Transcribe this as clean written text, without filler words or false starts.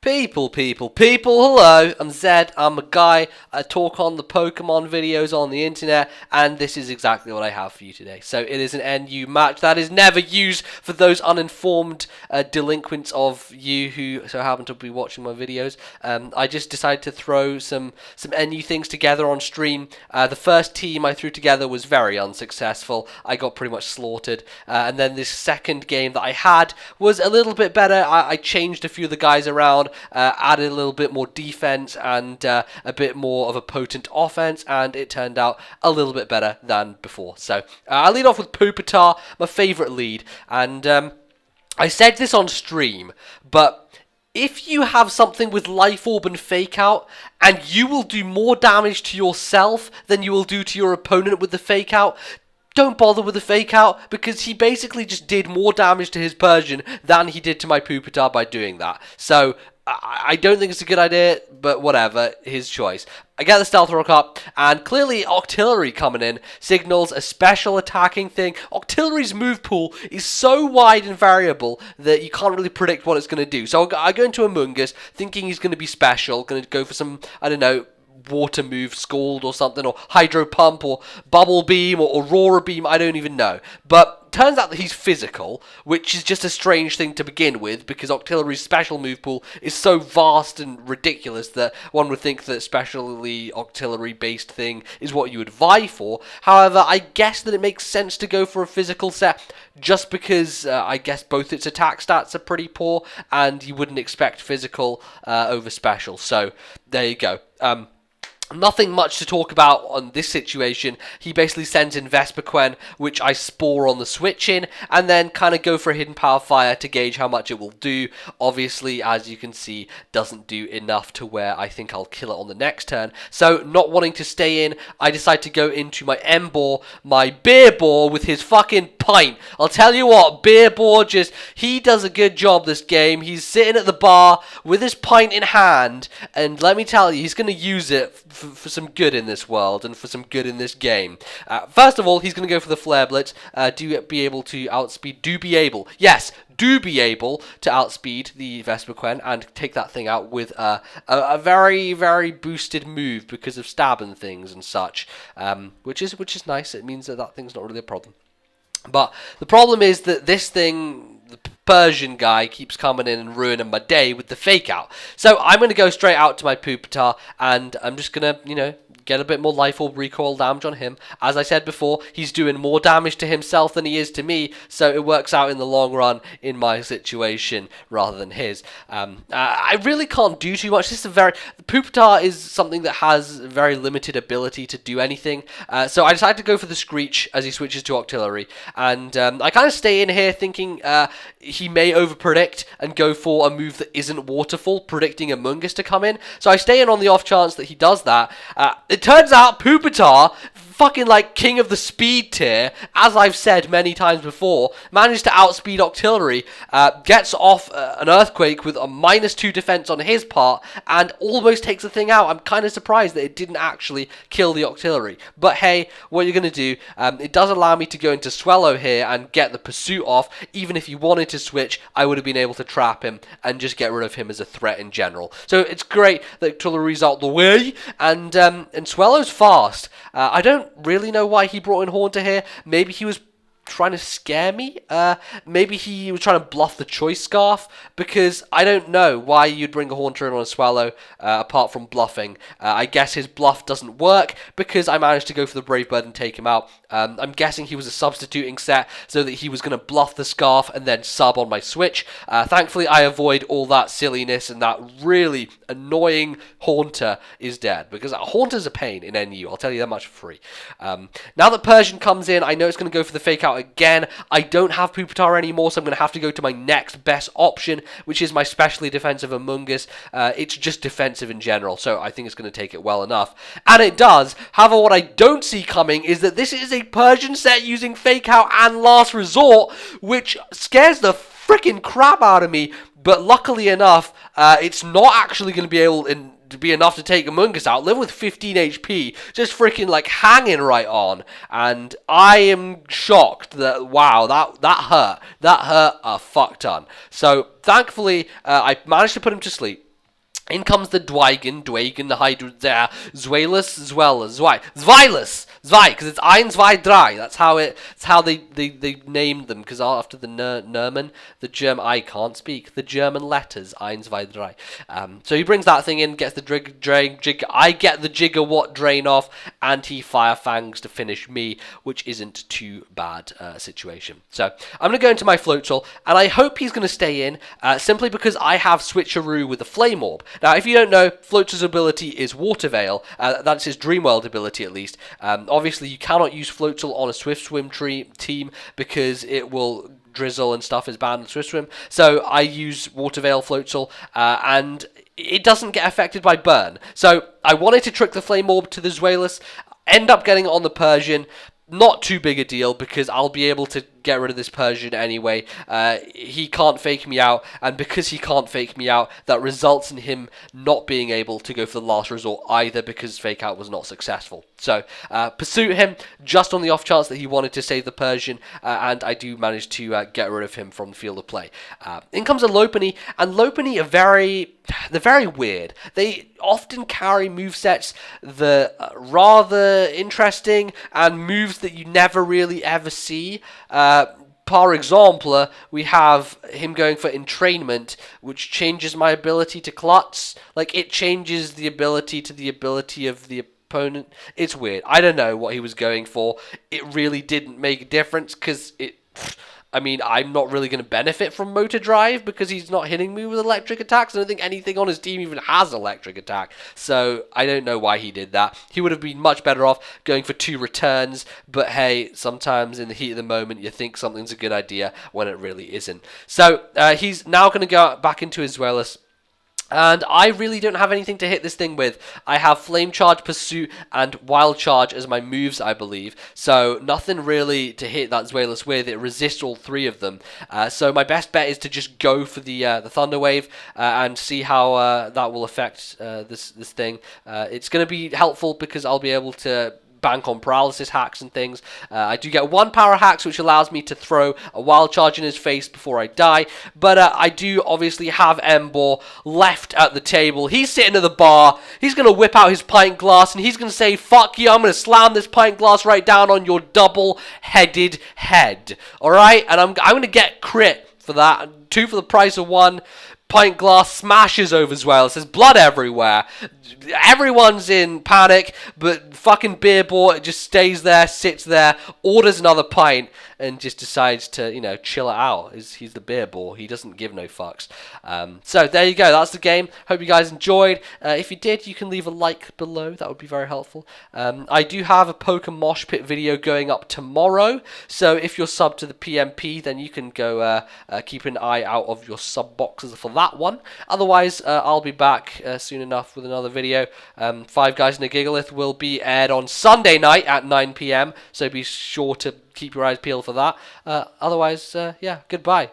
People, hello, I'm Zed, I'm a guy, I talk on the Pokemon videos on the internet, and this is exactly what I have for you today. So it is an NU match that is never used for those uninformed delinquents of you who so happen to be watching my videos. I just decided to throw some NU things together on stream. The first team I threw together was very unsuccessful, I got pretty much slaughtered, and then this second game that I had was a little bit better. I changed a few of the guys around, added a little bit more defense and a bit more of a potent offense, and it turned out a little bit better than before. So I lead off with Pupitar, my favorite lead, and I said this on stream, but if you have something with Life Orb and Fake Out, and you will do more damage to yourself than you will do to your opponent with the Fake Out, don't bother with the Fake Out, because he basically just did more damage to his Persian than he did to my Pupitar by doing that. So I don't think it's a good idea, but whatever, his choice. I get the Stealth Rock up, and clearly Octillery coming in signals a special attacking thing. Octillery's move pool is so wide and variable that you can't really predict what it's going to do. So I go into Amoonguss thinking he's going to be special, going to go for some, I don't know, water move, Scald or something, or Hydro Pump, or Bubble Beam, or Aurora Beam, I don't even know. But turns out that he's physical, which is just a strange thing to begin with, because Octillery's special move pool is so vast and ridiculous that one would think that specially Octillery-based thing is what you would vie for. However, I guess that it makes sense to go for a physical set, just because I guess both its attack stats are pretty poor, and you wouldn't expect physical over special. So, there you go. Nothing much to talk about on this situation. He basically sends in Vespiquen, which I spore on the switch in, and then kind of go for a Hidden Power Fire to gauge how much it will do. Obviously, as you can see, doesn't do enough to where I think I'll kill it on the next turn. So, not wanting to stay in, I decide to go into my M-Boar, my BeerBoar with his fucking pint. I'll tell you what, BeerBoar he does a good job this game. He's sitting at the bar with his pint in hand, and let me tell you, he's going to use it for some good in this world and for some good in this game. First of all, he's going to go for the Flare Blitz. Do be able to outspeed. Do be able to outspeed the Vespiquen and take that thing out with a very, very boosted move because of stab and things and such, which is nice. It means that thing's not really a problem. But the problem is that this thing, the Persian guy, keeps coming in and ruining my day with the Fake Out. So I'm going to go straight out to my Pupitar, and I'm just going to, get a bit more Life Orb recoil damage on him. As I said before, he's doing more damage to himself than he is to me, so it works out in the long run in my situation rather than his. I really can't do too much. Pupitar is something that has very limited ability to do anything, so I decided to go for the Screech as he switches to Octillery, and I kind of stay in here thinking he may overpredict and go for a move that isn't Waterfall, predicting Amoonguss to come in. So I stay in on the off chance that he does that. It turns out Pupitar, fucking like king of the speed tier, as I've said many times before, managed to outspeed Octillery, gets off an Earthquake with a -2 defense on his part, and almost takes the thing out. I'm kind of surprised that it didn't actually kill the Octillery. But hey, what you're going to do, it does allow me to go into Swallow here and get the Pursuit off. Even if he wanted to switch, I would have been able to trap him and just get rid of him as a threat in general. So it's great that Octillery's out the way, and Swallow's fast. I don't really know why he brought in Haunter here. Maybe he was trying to scare me. Maybe he was trying to bluff the Choice Scarf, because I don't know why you'd bring a Haunter in on a Swallow apart from bluffing. I guess his bluff doesn't work because I managed to go for the Brave Bird and take him out. I'm guessing he was a substituting set so that he was going to bluff the Scarf and then sub on my switch. Thankfully, I avoid all that silliness, and that really annoying Haunter is dead, because Haunter's a pain in NU, I'll tell you that much for free. Now that Persian comes in, I know it's going to go for the Fake Out again. I don't have Pupitar anymore, so I'm going to have to go to my next best option, which is my specially defensive Amoonguss. It's just defensive in general, so I think it's going to take it well enough. And it does. However, what I don't see coming is that this is a Persian set using Fake Out and Last Resort, which scares the freaking crap out of me. But luckily enough, it's not actually going to be able to be enough to take Amoonguss out. Live with 15 HP, just freaking like hanging right on, and I am shocked that, wow, that hurt a fuck ton. So thankfully, I managed to put him to sleep. In comes the Dweigen, the Hydra, there, Zweilus, Zweilus, because it's ein, zwei, drei. That's how they named them, because after the Nerman, the German, I can't speak, the German letters, ein, zwei, drei. So he brings that thing in, gets the I get the gigawatt drain off, and he fire fangs to finish me, which isn't too bad situation. So I'm going to go into my Floatzel, and I hope he's going to stay in, simply because I have Switcheroo with the Flame Orb. Now, if you don't know, Floatzel's ability is Water Veil. That's his Dreamworld ability, at least. Obviously, you cannot use Floatzel on a Swift Swim team because it will drizzle and stuff is banned in Swift Swim. So I use Water Veil Floatzel, and it doesn't get affected by burn. So I wanted to trick the Flame Orb to the Zweilus, end up getting it on the Persian. Not too big a deal because I'll be able to get rid of this Persian anyway. He can't fake me out, and because he can't fake me out, that results in him not being able to go for the last resort either because fake out was not successful. So pursue him just on the off chance that he wanted to save the Persian, and I do manage to get rid of him from the field of play. In comes a Lopunny, and Lopunny they're very weird. They often carry movesets that are rather interesting and moves that you never really ever see. Par example, we have him going for entrainment, which changes my ability to klutz. Like, it changes the ability to the ability of the opponent. It's weird. I don't know what he was going for. It really didn't make a difference because I mean, I'm not really going to benefit from Motor Drive because he's not hitting me with electric attacks. I don't think anything on his team even has electric attack. So I don't know why he did that. He would have been much better off going for 2 returns. But hey, sometimes in the heat of the moment, you think something's a good idea when it really isn't. So he's now going to go back into his Zweilus. And I really don't have anything to hit this thing with. I have Flame Charge, Pursuit, and Wild Charge as my moves, I believe. So nothing really to hit that Zweilus with. It resists all 3 of them. So my best bet is to just go for the Thunder Wave and see how that will affect this thing. It's going to be helpful because I'll be able to bank on paralysis hacks and things. I do get 1 power hacks, which allows me to throw a wild charge in his face before I die, but I do obviously have Emboar left at the table. He's sitting at the bar, he's going to whip out his pint glass, and he's going to say, fuck you, I'm going to slam this pint glass right down on your double-headed head. Alright, and I'm going to get crit for that. 2 for the price of 1. Pint glass smashes over as well. There's blood everywhere. Everyone's in panic, but fucking BeerBoar just stays there, sits there, orders another pint, and just decides to, you know, chill it out. He's the BeerBoar. He doesn't give no fucks. So there you go. That's the game. Hope you guys enjoyed. If you did, you can leave a like below. That would be very helpful. I do have a Poker Mosh Pit video going up tomorrow. So if you're subbed to the PMP, then you can go keep an eye out of your sub boxes for that one. Otherwise, I'll be back soon enough with another video. 5 Guys in a Gigalith will be aired on Sunday night at 9 PM. So be sure to keep your eyes peeled for that. Otherwise, yeah, goodbye.